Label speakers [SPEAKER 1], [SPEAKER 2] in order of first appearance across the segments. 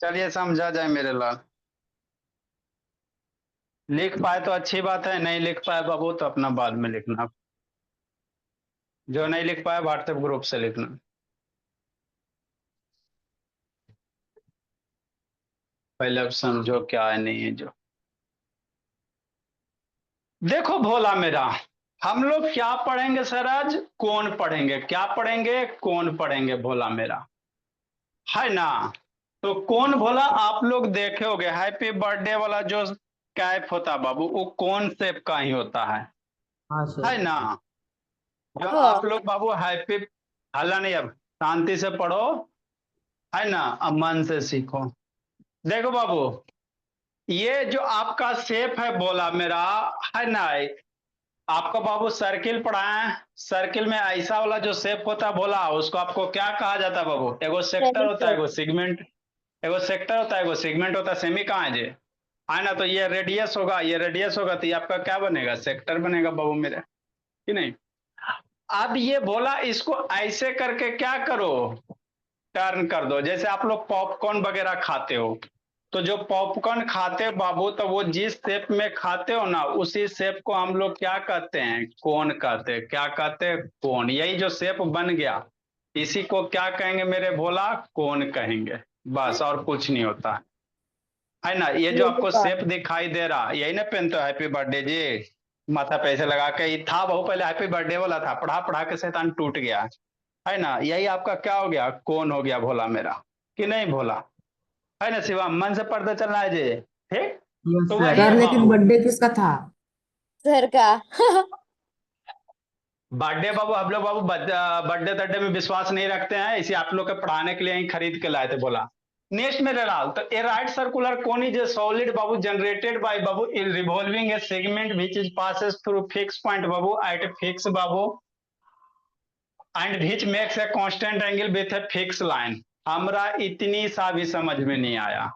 [SPEAKER 1] चलिए समझा जाए मेरे लाल। लिख पाए तो अच्छी बात है, नहीं लिख पाए बाबू तो अपना बाद में लिखना। जो नहीं लिख पाए व्हाट्सएप ग्रुप से लिखना। पहले अब समझो क्या है नहीं है जो। देखो भोला मेरा, हम लोग क्या पढ़ेंगे सर आज? कौन पढ़ेंगे? क्या पढ़ेंगे? कौन पढ़ेंगे भोला मेरा, है ना? तो कौन भोला आप लोग देखे होगे, हैप्पी बर्थडे वाला जो कैप होता है बाबू, वो कौन शेप का ही होता
[SPEAKER 2] हाँ
[SPEAKER 1] है
[SPEAKER 2] सर।
[SPEAKER 1] ना? जो
[SPEAKER 3] हाँ।
[SPEAKER 1] आप लोग बाबू हैप्पी, हल्ला नहीं, अब शांति से पढ़ो, है ना? अब मन से सीखो। देखो बाबू, ये जो आपका शेप है बोला मेरा, है ना? आपका बाबू सर्किल पढ़ा है, सर्किल में ऐसा वाला जो शेप होता है बोला, उसको आपको क्या कहा जाता है बाबू? एगो सेक्टर होता है, एगो सेगमेंट। एगो सेक्टर होता है, एगो सेगमेंट होता है, सेमी कहाँ है जे? है ना? तो ये रेडियस होगा, ये रेडियस होगा, तो ये आपका क्या बनेगा? सेक्टर बनेगा बाबू मेरे, कि नहीं? अब ये बोला इसको ऐसे करके क्या करो, टर्न कर दो। जैसे आप लोग पॉपकॉर्न वगैरह खाते हो, तो जो पॉपकॉर्न खाते हो बाबू, तो वो जिस शेप में खाते हो ना, उसी शेप को हम लोग क्या कहते हैं? कोन कहते हैं। क्या कहते हैं? कोन। यही जो शेप बन गया, इसी को क्या कहेंगे मेरे भोला? कोन कहेंगे। बस, और कुछ नहीं होता है ना? ये जो आपको शेप दिखाई दे रहा, यही ना पहनते हो हैप्पी बर्थडे जी, माथा पे ऐसे लगा के? ये था बहु पहले हैप्पी बर्थडे वाला था, पढ़ा पढ़ा के शैतान टूट गया, है ना? यही आपका क्या हो गया? कौन हो गया भोला मेरा, कि नहीं भोला? है ना शिवम? मन से पढ़ते चलना है जी, ठीक?
[SPEAKER 2] यस
[SPEAKER 1] तो
[SPEAKER 2] सर।
[SPEAKER 1] वही
[SPEAKER 3] सर
[SPEAKER 1] है
[SPEAKER 3] लेकिन
[SPEAKER 1] बाबू।
[SPEAKER 3] बर्थडे किसका था?
[SPEAKER 4] सर का।
[SPEAKER 1] बर्थडे बाबू, हम लोग बाबू बर्थडे तड्डे में विश्वास नहीं रखते हैं, इसे आप लोग के पढ़ाने के लिए ही खरीद के लाए थे बोला। नेक्स्ट मेरे लाल, तो a right circular cone is a solid बाबू जनरेटेड बाय बाबू in revolving a segment which is passes through fix point बाबू एट फिक्स बाबू and which makes a constant angle with a fix line. हमरा इतनी सा भी समझ में नहीं आया,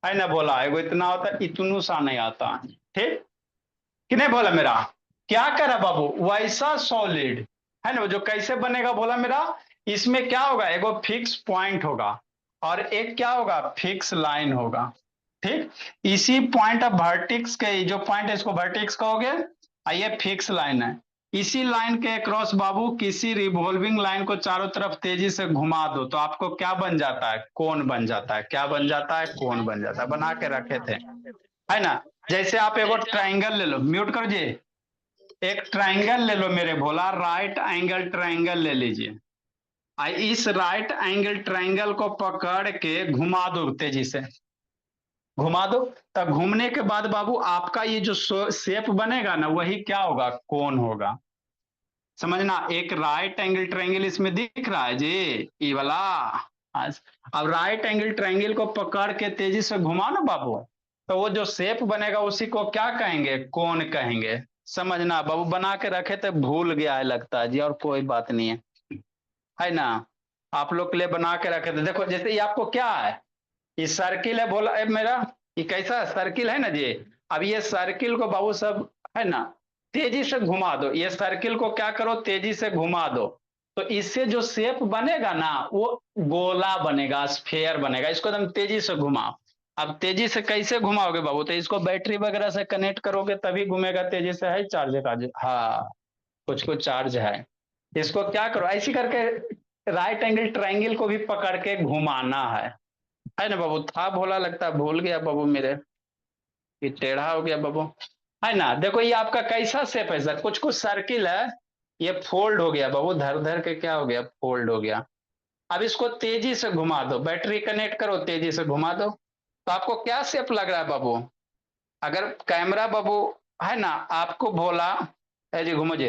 [SPEAKER 1] है ना? बोला एगो इतना होता, इतनू सा नहीं आता, ठीक? कि नहीं बोला मेरा? क्या करा बाबू? वैसा सॉलिड, है ना? जो कैसे बनेगा बोला मेरा, इसमें क्या होगा? एगो फिक्स पॉइंट होगा और एक क्या होगा? फिक्स लाइन होगा, ठीक? इसी पॉइंट ऑफ वर्टिक्स के, जो पॉइंट है इसको वर्टिक्स कहोगे, ये फिक्स लाइन है। इसी लाइन के क्रॉस बाबू किसी रिवॉल्विंग लाइन को चारों तरफ तेजी से घुमा दो, तो आपको क्या बन जाता है? कोन बन जाता है। क्या बन जाता है? कोन बन जाता है। बना के रखे थे, है ना? जैसे आप एगो ट्राइंगल ले लो, म्यूट कर जी। एक ट्राइंगल ले लो मेरे भोला, राइट एंगल ट्राइंगल ले लीजिए। इस राइट एंगल ट्राइंगल को पकड़ के घुमा दो तेजी से, घुमा दो। तब घूमने के बाद बाबू आपका ये जो शेप बनेगा ना, वही क्या होगा? कोन होगा। समझना, एक राइट एंगल ट्रायंगल इसमें दिख रहा है जी, ये वाला। अब राइट एंगल ट्रायंगल को पकड़ के तेजी से घुमाओ ना बाबू, तो वो जो शेप बनेगा उसी को क्या कहेंगे? कोन कहेंगे। समझना बाबू, बना के रखे थे, भूल गया है लगता है जी, और कोई बात नहीं है ना? आप लोग के लिए बना के रखे थे। देखो जैसे ये आपको क्या है, ये सर्किल है बोला मेरा, ये कैसा सर्किल है ना जी? अब ये सर्किल को बाबू सब, है ना, तेजी से घुमा दो। ये सर्किल को क्या करो? तेजी से घुमा दो, तो इससे जो शेप बनेगा ना, वो गोला बनेगा, स्फेयर बनेगा। इसको एकदम तेजी से घुमाओ। अब तेजी से कैसे घुमाओगे बाबू? तो इसको बैटरी वगैरह से कनेक्ट करोगे तभी घूमेगा तेजी से। है चार्ज का? हाँ, कुछ कुछ चार्ज है। इसको क्या करो, ऐसी करके राइट एंगल ट्रायंगल को भी पकड़ के घुमाना है ना बाबू? था भोला लगता है, भूल गया बाबू मेरे, ये टेढ़ा हो गया बाबू, है ना? देखो ये आपका कैसा शेप है सर? कुछ कुछ सर्किल है, ये फोल्ड हो गया बाबू, धर धर के क्या हो गया? फोल्ड हो गया। अब इसको तेजी से घुमा दो, बैटरी कनेक्ट करो, तेजी से घुमा दो, तो आपको क्या शेप लग रहा है बाबू? अगर कैमरा बाबू, है ना, आपको भोला, है जी, घूमो जी,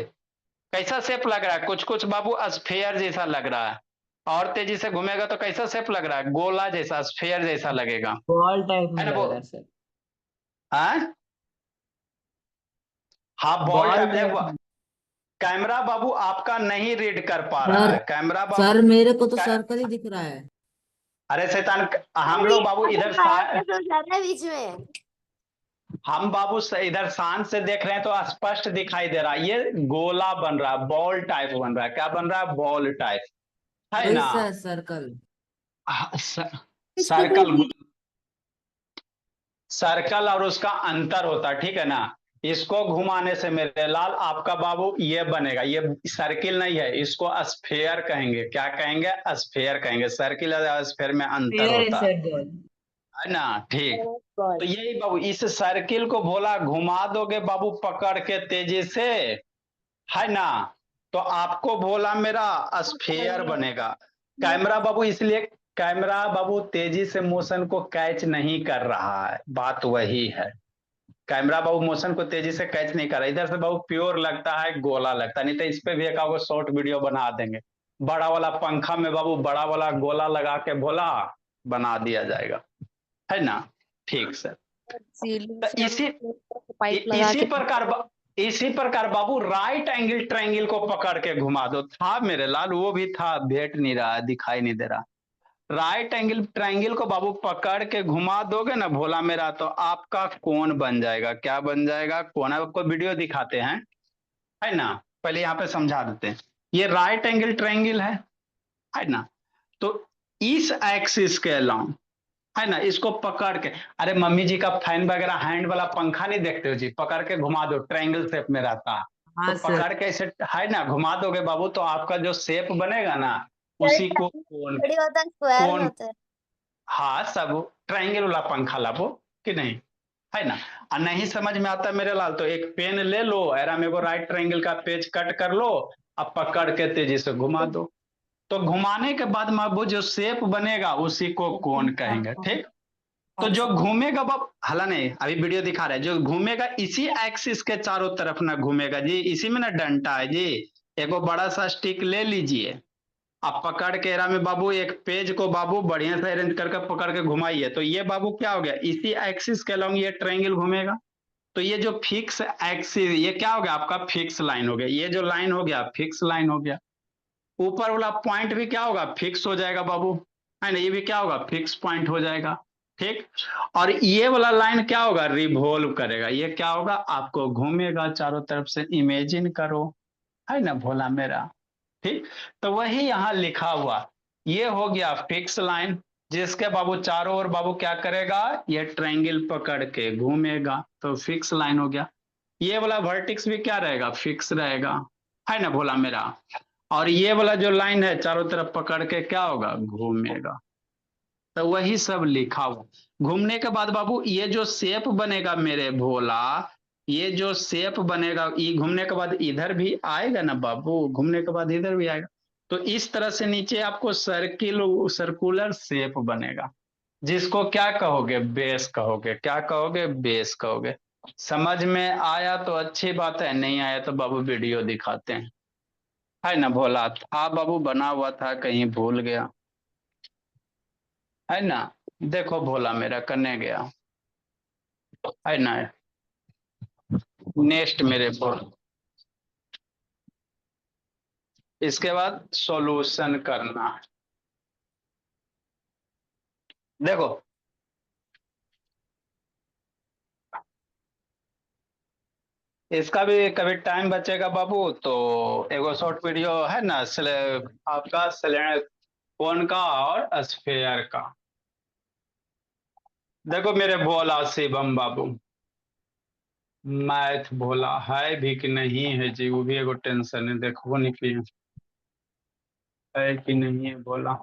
[SPEAKER 1] कैसा शेप लग रहा है? कुछ कुछ बाबू स्फेयर जैसा लग रहा है, और तेजी से घूमेगा तो कैसा शेप लग रहा है? गोला जैसा, स्फेयर जैसा लगेगा,
[SPEAKER 2] बॉल टाइप में
[SPEAKER 1] है ना?
[SPEAKER 2] लग
[SPEAKER 1] वो
[SPEAKER 2] रहा है सर।
[SPEAKER 1] हाँ, हाँ बॉल
[SPEAKER 2] बॉल
[SPEAKER 1] टाइप।
[SPEAKER 2] टाइप
[SPEAKER 1] देखो
[SPEAKER 2] में।
[SPEAKER 1] कैमरा बाबू आपका नहीं रीड कर पा रहा
[SPEAKER 3] सर
[SPEAKER 1] है, कैमरा बाबू
[SPEAKER 3] सर मेरे को तो
[SPEAKER 1] कै...
[SPEAKER 3] सर्कल ही दिख रहा है।
[SPEAKER 1] अरे शैतान, हम
[SPEAKER 4] सर
[SPEAKER 1] लोग
[SPEAKER 4] ये
[SPEAKER 1] बाबू
[SPEAKER 4] अगर
[SPEAKER 1] इधर
[SPEAKER 4] बाहर कैसे हो जाता है बीच में?
[SPEAKER 1] हम बाबू इधर शांत से देख रहे हैं तो स्पष्ट दिखाई दे रहा है, ये गोला बन रहा है, बॉल टाइप बन रहा है। क्या बन रहा है? बॉल टाइप, है
[SPEAKER 3] वही
[SPEAKER 1] ना?
[SPEAKER 3] Sir circle.
[SPEAKER 4] इसको भी
[SPEAKER 1] सर्कल। सर्कल और उसका अंतर होता है, ठीक है ना। इसको घुमाने से मेरे लाल आपका बाबू ये बनेगा, ये सर्किल नहीं है, इसको स्फेयर कहेंगे। क्या कहेंगे? स्फेयर कहेंगे। सर्किल और स्फेयर में अंतर
[SPEAKER 2] फेयर
[SPEAKER 1] होता
[SPEAKER 2] सर बॉल।
[SPEAKER 1] है ना। ठीक। तो
[SPEAKER 4] बॉल।
[SPEAKER 1] यही बाबू, इस सर्किल को बोला घुमा दोगे बाबू पकड़ के तेजी से, है ना, तो आपको बोला मेरा स्फेयर बनेगा। कैमरा बाबू इसलिए, कैमरा बाबू तेजी से मोशन को कैच नहीं कर रहा है, बात वही है। कैमरा बाबू मोशन को तेजी से कैच नहीं कर रहा, इधर से बाबू प्योर लगता है, गोला लगता है। नहीं तो इस पे भी एक आपको शॉर्ट वीडियो बना देंगे, बड़ा वाला पंखा में बाबू बड़ा वाला गोला लगा के बोला बना दिया जाएगा, है ना। ठीक सर।
[SPEAKER 4] सीलिंग
[SPEAKER 1] तो
[SPEAKER 4] से
[SPEAKER 1] इसी
[SPEAKER 4] पाइप लगा
[SPEAKER 1] इसी
[SPEAKER 4] के
[SPEAKER 1] प्रकार इसी प्रकार बाबू राइट एंगल ट्रायंगल को पकड़ के घुमा दो। था मेरे लाल, वो भी था, भेट नहीं रहा, दिखाई नहीं दे रहा। राइट एंगल ट्रायंगल को बाबू पकड़ के घुमा दोगे ना भोला मेरा, तो आपका कोण बन जाएगा। क्या बन जाएगा? कोण। आपको वीडियो दिखाते हैं, है ना। पहले यहाँ पे समझा देते हैं। ये राइट एंगल ट्रायंगल है ना। तो इस एक्सिस के अलाउंग, है ना, इसको पकड़ के, अरे मम्मी जी का फैन वगैरह हैंड वाला पंखा नहीं देखते हो जी, पकड़ के घुमा दो, ट्रायंगल शेप में रहता है। तो
[SPEAKER 2] हाँ सर।
[SPEAKER 1] पकड़ के इसे, है ना, घुमा दोगे बाबू, तो आपका जो शेप बनेगा ना, उसी को कोण,
[SPEAKER 4] थोड़ी होता है, स्क्वायर में
[SPEAKER 1] कोण,
[SPEAKER 4] होता है।
[SPEAKER 1] हाँ सब ट्रायंगल वाला पंखा लाबो कि नहीं, है ना। और नहीं समझ में आता मेरे लाल, तो एक पेन ले लो, एरा में वो राइट ट्रायंगल का पेज कट कर लो, अब पकड़ के तेजी से घुमा दो। तो घुमाने के बाद में वो जो शेप बनेगा उसी को कोण कहेंगे। ठीक। तो जो घूमेगा बाब, हला नहीं, अभी वीडियो दिखा रहा है, जो घूमेगा इसी एक्सिस के चारों तरफ ना घूमेगा जी, इसी में ना डंटा है जी। एगो बड़ा सा स्टिक ले लीजिए, आप पकड़ के एरा में बाबू एक पेज को बाबू बढ़िया से अरेंज करके पकड़ के घुमाइए, तो ये बाबू क्या हो गया, इसी एक्सिस के अलोंग ये ट्रायंगल घूमेगा। तो ये जो फिक्स एक्सिस, ये क्या हो गया आपका, फिक्स लाइन हो गया। ये जो लाइन हो गया फिक्स लाइन हो गया। ऊपर वाला पॉइंट भी क्या होगा, फिक्स हो जाएगा बाबू, है ना। ये भी क्या होगा, फिक्स पॉइंट हो जाएगा। ठीक। और ये वाला लाइन क्या होगा, रिवॉल्व करेगा। ये क्या होगा, आपको घूमेगा चारों तरफ से, इमेजिन करो, है ना भोला मेरा। ठीक। तो वही यहाँ लिखा हुआ, ये हो गया फिक्स लाइन, जिसके बाबू चारों ओर बाबू क्या करेगा, ये ट्रायंगल पकड़ के घूमेगा, तो फिक्स लाइन हो गया। ये वाला वर्टिक्स भी क्या रहेगा, फिक्स रहेगा, है ना भोला मेरा। और ये वाला जो लाइन है चारों तरफ पकड़ के क्या होगा, घूमेगा। तो वही सब लिखा हुआ। घूमने के बाद बाबू ये जो शेप बनेगा मेरे भोला, ये जो शेप बनेगा, ये घूमने के बाद इधर भी आएगा ना बाबू, घूमने के बाद इधर भी आएगा। तो इस तरह से नीचे आपको सर्कुलर शेप बनेगा, जिसको क्या कहोगे, बेस कहोगे। क्या कहोगे, बेस कहोगे। समझ में आया तो अच्छी बात है, नहीं आया तो बाबू वीडियो दिखाते हैं, है ना भोला। था बाबू, बना हुआ था, कहीं भूल गया, है ना। देखो भोला मेरा करने गया, है ना। नेक्स्ट मेरे भोला, इसके बाद सॉल्यूशन करना। देखो इसका भी कभी टाइम बचेगा बाबू तो एगो शॉर्ट वीडियो है ना, आपका कोन का और स्फेयर का। देखो मेरे भोला शिवम बाबू, मैथ भोला है भी कि नहीं है जी, वो भी एगो टेंशन है, देखो नहीं कि है कि नहीं है भोला।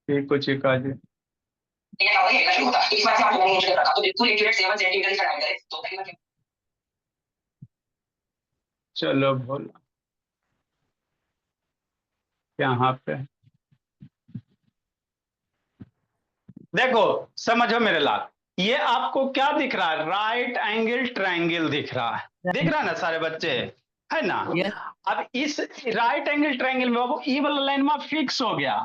[SPEAKER 1] फिर कुछ ही कहा जी। चलो भोला, यहाँ पे देखो, समझो मेरे लाल, ये आपको क्या दिख रहा है, राइट एंगल ट्रायंगल दिख रहा है, दिख रहा है ना सारे बच्चे, है ना।
[SPEAKER 2] यस।
[SPEAKER 1] अब इस राइट एंगल ट्रायंगल में बाबू ई वाला लाइन में फिक्स हो गया,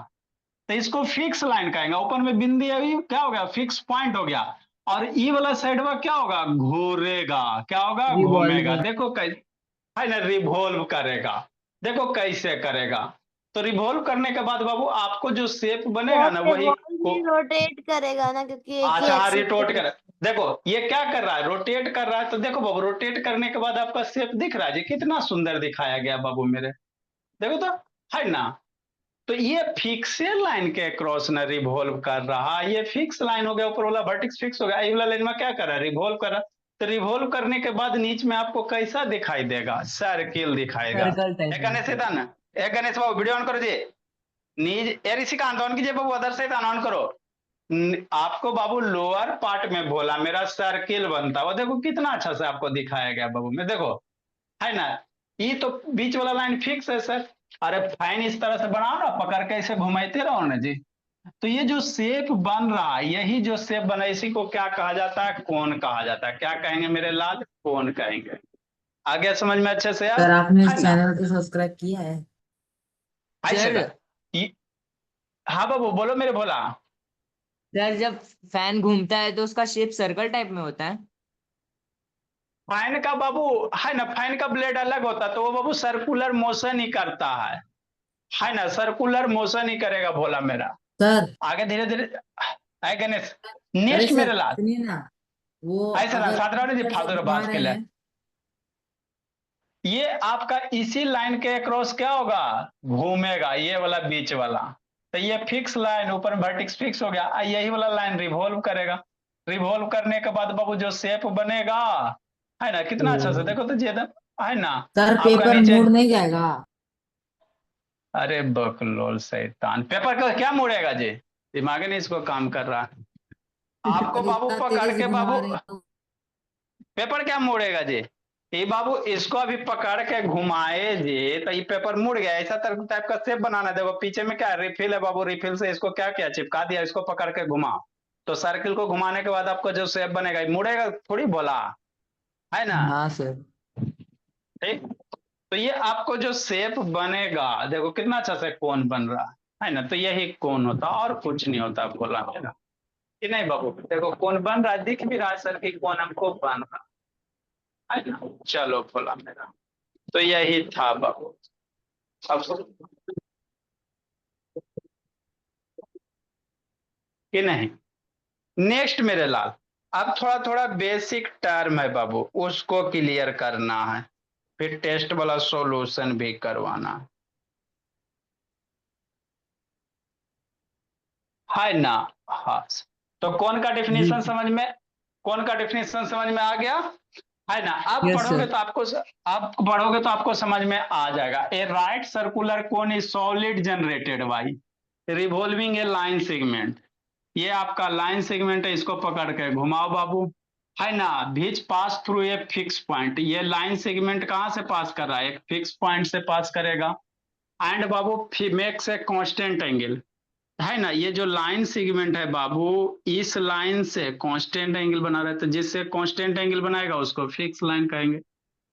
[SPEAKER 1] तो इसको फिक्स लाइन कहेंगे। ऊपर में बिंदी अभी क्या हो गया, फिक्स पॉइंट हो गया। और ई वाला साइड में क्या होगा, घूरेगा। क्या होगा, घूमेगा।
[SPEAKER 2] रिवॉल्विंग।
[SPEAKER 1] देखो कैसे, है ना, रिवॉल्व करेगा। देखो कैसे करेगा। तो रिवॉल्व करने के बाद बाबू आपको जो शेप बनेगा ना, वही
[SPEAKER 4] भी रोटेट करेगा ना, क्योंकि एक ही
[SPEAKER 1] अच्छा हाँ,
[SPEAKER 4] एक्सिस
[SPEAKER 1] रिटोट
[SPEAKER 4] पे।
[SPEAKER 1] कर, देखो ये क्या कर रहा है, रोटेट कर रहा है। तो देखो बाबू, रोटेट करने के बाद आपका शेप दिख रहा है जी, कितना सुंदर दिखाया गया बाबू मेरे। देखो तो, है ना। तो ये फिक्स लाइन के क्रॉस न रिवॉल्व कर रहा, ये फिक्स लाइन हो गया, ऊपर वाला वर्टेक्स फिक्स हो गया, ये वाला लाइन में क्या कर रहा है, रिवॉल्व कर रहा। तो रिवॉल्व करने के बाद नीच में आपको कैसा दिखाई देगा, सर्किल दिखाएगा।
[SPEAKER 2] सर्कल टाइप
[SPEAKER 1] एक गणेश था ना, एक गणेश बाबू वीडियो ऑन करो जी, नीज यार इसी का ऑन कीजिए बाबू, अदर से ऑन करो। आपको बाबू लोअर पार्ट में बोला मेरा सर्किल बनता, वो देखो कितना अच्छा से आपको दिखाया गया बाबू में, देखो है ना। ये तो बीच वाला लाइन फिक्स है सर। अरे फाइन इस तरह से बनाओ ना, पकड़ के ऐसे घुमाते रहो ना जी। तो ये जो शेप बन रहा है, यही जो शेप बना है, इसी को क्या कहा जाता है, कोण कहा जाता है। क्या कहेंगे मेरे लाल, कोण कहेंगे। आगे समझ में अच्छे से यार,
[SPEAKER 3] सर आपने इस
[SPEAKER 1] है ना।
[SPEAKER 3] चैनल को सब्सक्राइब किया है?
[SPEAKER 1] ऐसे
[SPEAKER 2] सर।
[SPEAKER 1] ना हाँ बाबू बोलो मेरे भोला।
[SPEAKER 2] सर जब फैन घूमता है तो उसका शेप सर्कल टाइप में होता है।
[SPEAKER 1] फैन का बाबू है ना, फैन का ब्लेड अलग होता है, तो वो बाबू सर्कुलर मोशन ही करता है ना, सर्कुलर मोशन ही करेगा भोला मेरा।
[SPEAKER 3] सर
[SPEAKER 1] आगे धीरे धीरे आए गणेश,
[SPEAKER 3] अरे
[SPEAKER 1] नेक्स्ट
[SPEAKER 3] सर
[SPEAKER 1] मेरे लाल।
[SPEAKER 3] सुनिए ना, वो
[SPEAKER 1] ऐसे ना
[SPEAKER 3] अगर
[SPEAKER 1] साथ रहो जी,
[SPEAKER 3] इधर से
[SPEAKER 1] फालतू
[SPEAKER 3] घुमा
[SPEAKER 1] बात के
[SPEAKER 3] रहे
[SPEAKER 1] लिए।
[SPEAKER 3] हैं
[SPEAKER 1] ये आपका इसी लाइन के अक्रॉस क्या होगा, घूमेगा, ये वाला बीच वाला। तो ये फिक्स लाइन, ऊपर वर्टेक्स फिक्स हो गया, यही वाला लाइन रिवॉल्व करेगा। रिवॉल्व करने के बाद बाबू जो शेप बनेगा, है ना, कितना अच्छा से देखो तो जी, है ना।
[SPEAKER 3] सर
[SPEAKER 1] आपका
[SPEAKER 3] पेपर
[SPEAKER 1] नीचे,
[SPEAKER 3] मुड़ नहीं जाएगा?
[SPEAKER 1] अरे बकलोल शैतान, पेपर का क्या मुड़ेगा जी, दिमाग नहीं इसको काम कर रहा। आपको
[SPEAKER 3] सर
[SPEAKER 1] बाबू
[SPEAKER 3] इतना
[SPEAKER 1] पकड़
[SPEAKER 3] तेजी से
[SPEAKER 1] के
[SPEAKER 3] घुमा
[SPEAKER 1] बाबू,
[SPEAKER 3] रहे हैं तो
[SPEAKER 1] पेपर क्या मोड़ेगा जी, ये बाबू इसको अभी पकड़ के घुमाए जी, तो ये पेपर मुड़ गया, ऐसा टाइप का शेप बनाना। देखो पीछे में क्या रिफिल है बाबू, रिफिल से इसको क्या किया, चिपका दिया, इसको पकड़ के घुमाओ। तो सर्किल को घुमाने के बाद आपको जो शेप बनेगा, ये मुड़ेगा थोड़ी बोला, है ना।
[SPEAKER 2] हाँ सर।
[SPEAKER 1] ठीक, तो ये आपको जो शेप बनेगा, देखो कितना अच्छा से कोन बन रहा है ना, तो यही कोन होता, और कुछ नहीं होता बोला मेरा कि नहीं बाबू। देखो कोन बन रहा है, दिख भी रहा है सर कि कोन हमको बन रहा है ना। चलो बोला मेरा, तो यही था बाबू। अब कि नहीं, नेक्स्ट मेरे लाल, अब थोड़ा थोड़ा बेसिक टर्म है बाबू, उसको क्लियर करना है, फिर टेस्ट वाला सॉल्यूशन भी करवाना है ना। हाँ, तो कौन का
[SPEAKER 3] जी
[SPEAKER 1] डेफिनेशन समझ में, कौन का डेफिनेशन समझ में आ गया, है ना। आप
[SPEAKER 2] यस
[SPEAKER 1] पढ़ोगे
[SPEAKER 2] सर।
[SPEAKER 1] तो आपको, आप पढ़ोगे तो आपको समझ में आ जाएगा। A right circular cone is solid generated by revolving a line segment. ये आपका लाइन सेगमेंट है, इसको पकड़ के घुमाओ बाबू, है ना। Which pass through a fix point, ये लाइन सेगमेंट कहां से पास कर रहा है, एक फिक्स पॉइंट से पास करेगा। And Babu makes a constant angle, है ना। ये जो लाइन सेगमेंट है बाबू, इस लाइन से कांस्टेंट एंगल बना रहा है, तो जिससे कांस्टेंट एंगल बनाएगा उसको फिक्स लाइन कहेंगे,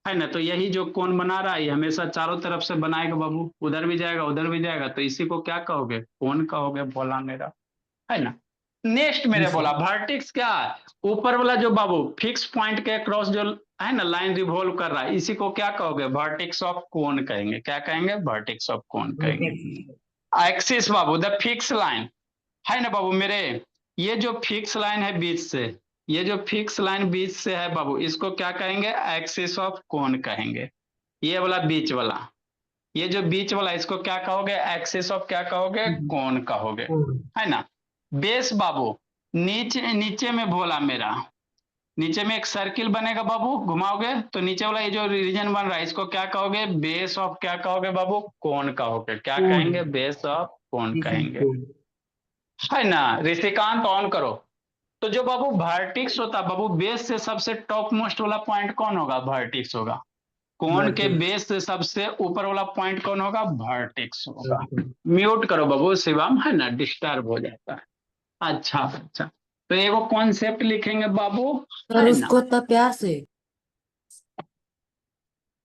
[SPEAKER 1] है ना। तो यही जो कोण बना रहा है, ये हमेशा चारों तरफ से बनाएगा बाबू, उधर भी जाएगा उधर भी जाएगा, तो इसी को क्या कहोगे, कोण कहोगे बोला मेरा, है ना। नेक्स्ट
[SPEAKER 2] जी
[SPEAKER 1] मेरे
[SPEAKER 2] सर।
[SPEAKER 1] बोला वर्टेक्स क्या है, ऊपर वाला जो बाबू फिक्स पॉइंट के क्रॉस जो है ना लाइन रिवॉल्व कर रहा है, इसी को क्या कहोगे, वर्टेक्स ऑफ कोण कहेंगे। क्या कहेंगे, वर्टेक्स ऑफ कोण कहेंगे। Axis Babu the fix line, है ना बाबू मेरे, ये जो फिक्स लाइन है बीच से, ये जो फिक्स लाइन बीच से है बाबू, इसको क्या कहेंगे, एक्सिस ऑफ कोण कहेंगे। ये वाला बीच वाला, ये जो बीच वाला, इसको क्या कहोगे, एक्सिस ऑफ क्या कहोगे, कोण कहोगे, है ना। बेस बाबू, नीचे नीचे में बोला मेरा, नीचे में एक सर्किल बनेगा बाबू, घुमाओगे तो नीचे वाला ये जो रीजन बन रहा है, इसको क्या कहोगे, बेस ऑफ क्या कहोगे बाबू, कोण कहोगे। क्या कहेंगे, बेस ऑफ कोण कहेंगे, है ना। ऋषिकांत ऑन करो। तो जो बाबू वर्टिक्स होता है बाबू, बेस से सबसे टॉप मोस्ट वाला पॉइंट कौन होगा, वर्टिक्स होगा। कोण के बेस से सबसे ऊपर वाला पॉइंट कौन होगा, वर्टिक्स होगा। म्यूट करो बाबू शिवम, है ना, डिस्टर्ब हो जाता है। अच्छा अच्छा, तो एगो कॉन्सेप्ट लिखेंगे बाबू,
[SPEAKER 3] सर
[SPEAKER 1] है ना।
[SPEAKER 3] उसको इतना प्यार से।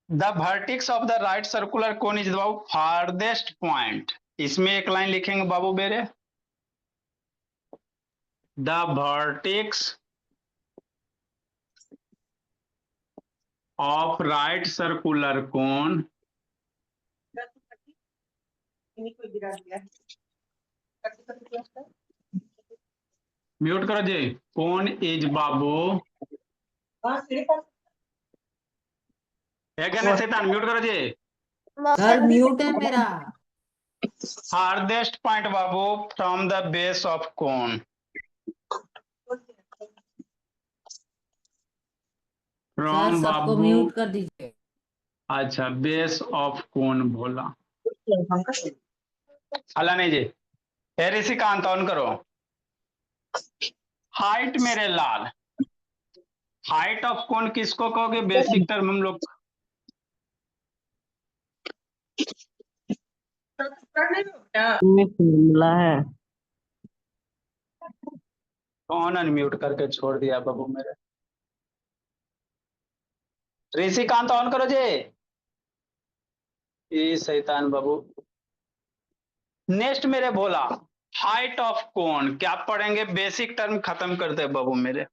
[SPEAKER 1] The vertices of the right circular cone is Babu farthest point, इसमें एक लाइन लिखेंगे बाबू मेरे, the vertices of right circular cone, mute करो जी, कोन इज बाबू, है क्या नहीं शैतान, म्यूट करो जी।
[SPEAKER 3] सर म्यूट है मेरा।
[SPEAKER 1] farthest point Babu from the base of cone,
[SPEAKER 3] sir
[SPEAKER 1] from
[SPEAKER 3] सबको
[SPEAKER 1] बाबू,
[SPEAKER 3] म्यूट कर दीजिए।
[SPEAKER 1] अच्छा बेस ऑफ कोन बोला, हला नहीं जी। फिर इसी कांत ऑन करो। हाइट मेरे लाल, हाइट ऑफ कोन किसको कहोगे बेसिक टर्म हम लोग?
[SPEAKER 2] फॉर्मूला है।
[SPEAKER 1] कौन अनम्यूट करके छोड़ दिया बाबू मेरे? ऋषिकांत ऑन करो जी। ये शैतान बाबू। नेक्स्ट मेरे बोला हाइट ऑफ कोन, क्या पढ़ेंगे? बेसिक टर्म खत्म करते हैं बाबू मेरे।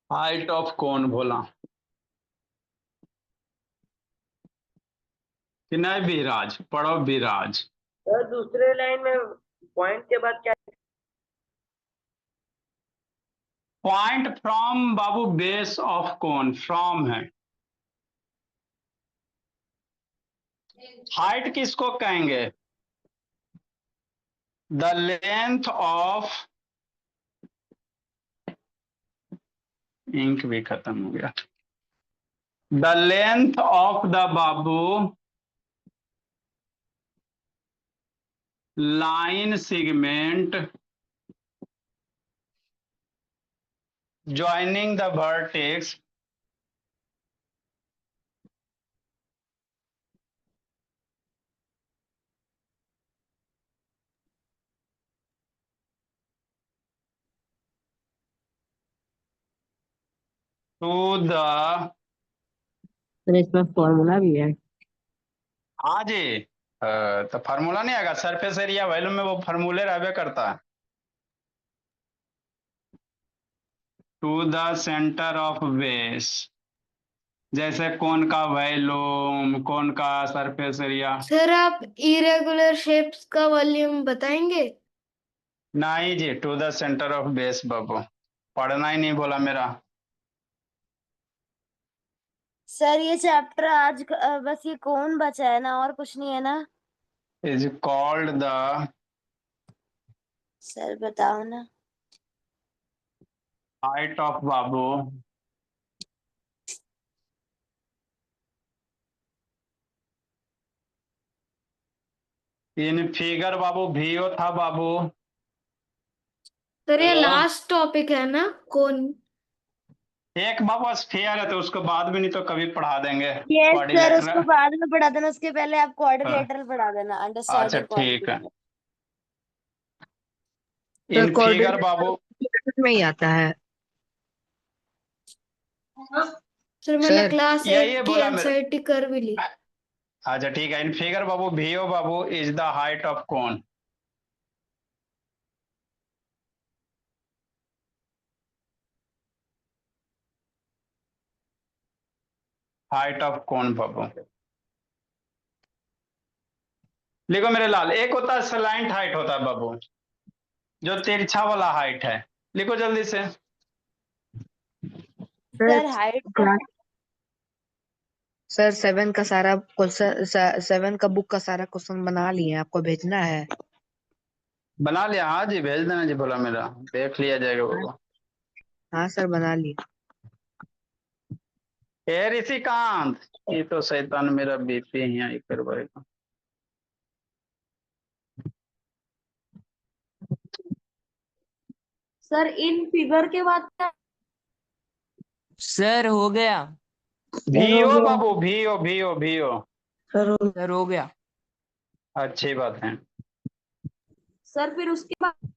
[SPEAKER 1] हाइट ऑफ कोन बोला कि नहीं विराज? पढ़ो विराज।
[SPEAKER 5] सर दूसरे लाइन में पॉइंट के बाद क्या?
[SPEAKER 1] Point from Babu base of cone, from है। हाइट किसको कहेंगे? द लेंथ ऑफ, इंक भी खत्म हो गया। The length of the Babu line segment joining the vertex to the,
[SPEAKER 2] तो इसमें फॉर्मूला भी है।
[SPEAKER 1] हाँ जी, तो फार्मूला नहीं आएगा? सरफेस एरिया वैल्यू में वो फार्मूले रहबे करता है। To the centre of base, जैसे कौन का वैल्यूम, कौन का सरफेस एरिया।
[SPEAKER 4] सर आप इरेगुलर शेप्स का वॉल्यूम बताएंगे?
[SPEAKER 1] नहीं जी, to the centre of base बाबू, पढ़ना ही नहीं बोला मेरा।
[SPEAKER 4] सर ये चैप्टर आज बस ये कौन बचा है ना, और कुछ नहीं है ना?
[SPEAKER 1] इज कॉल्ड द
[SPEAKER 4] सर बताओ ना।
[SPEAKER 1] हाइट ऑफ बाबू इन फिगर बाबू वीओ था बाबू।
[SPEAKER 4] सर ये
[SPEAKER 1] हेलो?
[SPEAKER 4] लास्ट टॉपिक है ना, कौन?
[SPEAKER 1] एक बाबू स्फीयर है तो उसको बाद में नहीं तो कभी पढ़ा देंगे।
[SPEAKER 4] यस सर, उसको
[SPEAKER 1] कोऑर्डिनेटर,
[SPEAKER 4] बाद में पढ़ा देना, उसके पहले आप क्वाड्रिलेटरल पढ़ा देना,
[SPEAKER 1] अच्छा
[SPEAKER 4] अंडरस्टैंडिंग
[SPEAKER 1] ठीक है।
[SPEAKER 4] क्वाड्रिलेटरल।
[SPEAKER 1] इन फिगर बाबू,
[SPEAKER 2] में ही आता है।
[SPEAKER 4] सर मैंने
[SPEAKER 2] सर,
[SPEAKER 4] क्लास
[SPEAKER 1] यही
[SPEAKER 4] 8 की
[SPEAKER 1] बोला मेरे।
[SPEAKER 4] एनसीईआरटी कर भी ली।
[SPEAKER 1] अच्छा ठीक है। इन फिगर बाबू वीओ बाबू is the height of cone. Height of cone बाबू लिखो मेरे लाल। एक होता है स्लैंट हाइट होता है बाबू, जो तिरछा वाला हाइट है। लिखो जल्दी से।
[SPEAKER 4] सर हाइट
[SPEAKER 2] सर 7 का सारा क्वेश्चन, 7 का बुक का सारा क्वेश्चन बना लिए, आपको भेजना है।
[SPEAKER 1] बना लिया? हाँ जी भेज देना जी, बोला मेरा, देख लिया जाएगा बाबू।
[SPEAKER 2] हाँ सर बना लिए।
[SPEAKER 1] ए ऋषिकांत, ये तो शैतान मेरा बीपी यहाँ करवाएगा।
[SPEAKER 4] सर इन फिगर के बाद क्या?
[SPEAKER 2] सर हो गया।
[SPEAKER 1] वीओ बाबू, वीओ वीओ वीओ।
[SPEAKER 2] सर हो गया।
[SPEAKER 1] अच्छी बात है।
[SPEAKER 4] सर फिर उसके बाद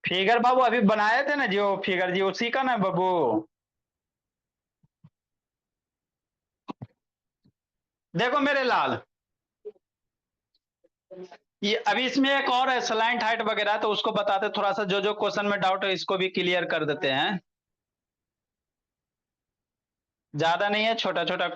[SPEAKER 1] फिगर बाबू अभी बनाए थे ना जो फिगर जी, उसी का ना बाबू। देखो मेरे लाल, ये अभी इसमें एक और है स्लैंट हाइट वगैरह, तो उसको बताते थोड़ा सा, जो जो क्वेश्चन में डाउट है इसको भी क्लियर कर देते हैं। ज्यादा नहीं है, छोटा छोटा